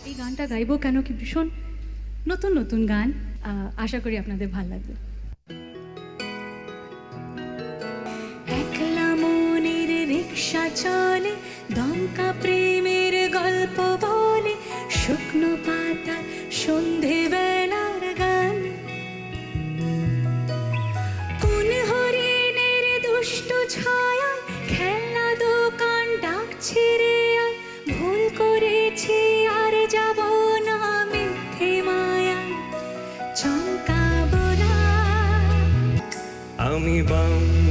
এই গানটা গাইবো কেন কি ভীষণ নতুন নতুন গান, আশা করি আপনাদের ভালো লাগবে। একলা মনের রিক্সা চলে, দমকা প্রেমের গল্প বলে, শুকনো পাতা সন্ধে বেলার গান। কোন হরিণের দুষ্ট ছায়া, খেলনা দোকান ডাকছে রে আয়, ভুল করেছি আর যাব না মিথ্যে মায়ায় চমকাবো না। আমি বাম